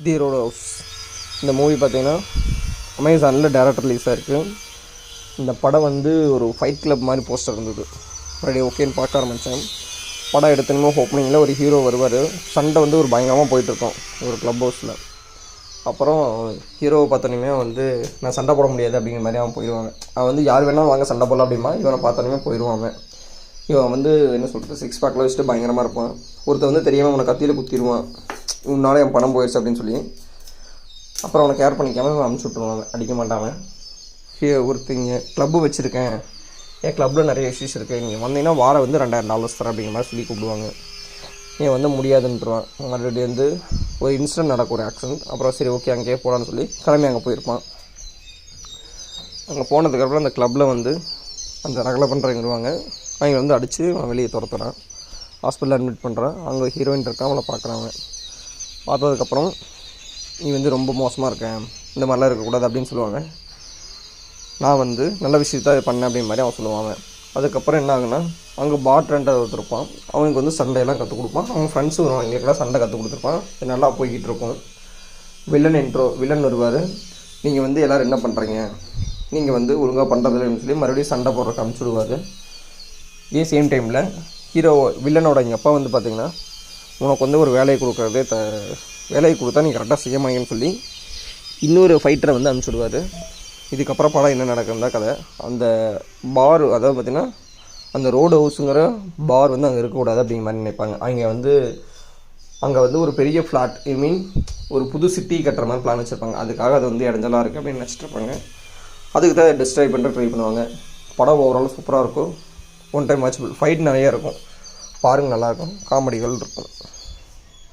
தி road house. இந்த movie பார்த்திங்கன்னா அமேசானில் டேரக்ட் ரிலீஸாக இருக்குது. இந்த படம் வந்து ஒரு ஃபைட் கிளப் மாதிரி போஸ்டர் இருந்தது. ரெடி ஓகேன்னு பார்க்க ஆரம்பித்தேன். படம் எடுத்தனுமோ ஓப்பனிங்கில் ஒரு ஹீரோ வருவார். சண்டை வந்து ஒரு பயங்கரமாக போயிட்டுருக்கோம் ஒரு க்ளப் ஹவுஸில். அப்புறம் ஹீரோவை பார்த்தோன்னே வந்து நான் சண்டை போட முடியாது அப்படிங்கிற மாதிரி அவன் போயிடுவாங்க. அவன் வந்து யார் வேணாலும் வாங்க சண்டை போடலாம் அப்படிமா, இவனை பார்த்தோன்னே போயிடுவான். இவன் வந்து என்ன சொல்கிறது, 6 பேக்கில் வச்சுட்டு பயங்கரமாக இருப்பான். ஒருத்தர் வந்து தெரியாமல் அவனை கத்தியில் குத்திடுவான், உன்னால என் பணம் போயிடுச்சு அப்படின்னு சொல்லி. அப்புறம் அவனை கேர் பண்ணிக்காமல் அவன் அனுப்பிச்சி விட்ருவாங்க, அடிக்க மாட்டாங்க. ஒருத்தங்க க்ளப்பு வச்சுருக்கேன், என் க்ளப்பில் நிறைய இஷ்யூஸ் இருக்குது, நீங்கள் வந்தீங்கன்னா வாரம் வந்து $2000 தரேன் அப்படிங்கிற மாதிரி சொல்லி கூப்பிடுவாங்க. நீ வந்து முடியாதுன்றான். மறுபடியும் வந்து ஒரு இன்சிடென்ட் நடக்கும், ஒரு ஆக்சிடென்ட். அப்புறம் சரி ஓகே அங்கேயே போகலான்னு சொல்லி கிளம்பி அங்கே போயிருப்பான். அங்கே போனதுக்கப்புறம் அந்த க்ளப்பில் வந்து அந்த ரகலை பண்ணுறவங்க அவங்க வந்து அடித்து அவன் வெளியே துரத்துறான். ஹாஸ்பிட்டலில் அட்மிட் பண்ணுறான். அங்கே ஹீரோயின் இருக்கான், அவளை பார்க்குறாங்க. பார்த்ததுக்கப்புறம் நீ வந்து ரொம்ப மோசமாக இருக்கேன், இந்த மாதிரிலாம் இருக்கக்கூடாது அப்படின்னு சொல்லுவாங்க. நான் வந்து நல்ல விஷயத்த பண்ணேன் அப்படிங்கிற மாதிரி அவன் சொல்லுவாங்க. அதுக்கப்புறம் என்ன ஆகுனா, அங்கே பார்டெண்டர் ஒருத்தருப்பான். அவனுக்கு வந்து சண்டையெல்லாம் கற்றுக் கொடுப்பான். அவங்க ஃப்ரெண்ட்ஸும் வருவாங்க, எங்களுக்கெல்லாம் சண்டை கற்றுக் கொடுத்துருப்பான். நல்லா போய்கிட்டு இருக்கும். வில்லன் வருவார். நீங்கள் வந்து எல்லோரும் என்ன பண்ணுறீங்க, நீங்கள் வந்து ஒழுங்காக பண்ணுறதில்லன்னு சொல்லி மறுபடியும் சண்டை போடுறக்கு அனுப்பிச்சுடுவார். இதே சேம் டைமில் வில்லனோட எங்கள் அப்பா வந்து பார்த்திங்கன்னா, உனக்கு வந்து ஒரு வேலையை கொடுக்குறதே வேலையை கொடுத்தா நீ கரெக்டாக செய்ய மாட்டேன்னு சொல்லி இன்னொரு ஃபைட்டரை வந்து அனுப்பிச்சுடுவார். இதுக்கப்புறம் படம் என்ன நடக்குதுன்னா கதை, அந்த பார், அதாவது பார்த்திங்கன்னா அந்த ரோடு ஹவுஸுங்கிற பார் வந்து அங்கே இருக்கக்கூடாது அப்படிங்கிற மாதிரி நினைப்பாங்க. அங்கே வந்து ஒரு பெரிய ஃப்ளாட், ஒரு புது சிட்டி கட்டுற மாதிரி பிளான் வச்சுருப்பாங்க. அதுக்காக அது வந்து இடைஞ்சலாக இருக்குது அப்படின்னு நினச்சிட்ருப்பாங்க. அதுக்கு தான் டிஸ்ட்ராய் பண்ணுற ட்ரை பண்ணுவாங்க. படம் ஓவரால் சூப்பராக இருக்கும். One time watchable. ஃபைட் நிறையா இருக்கும், பாருங்கள், நல்லாயிருக்கும். காமெடிகள் இருக்கும்.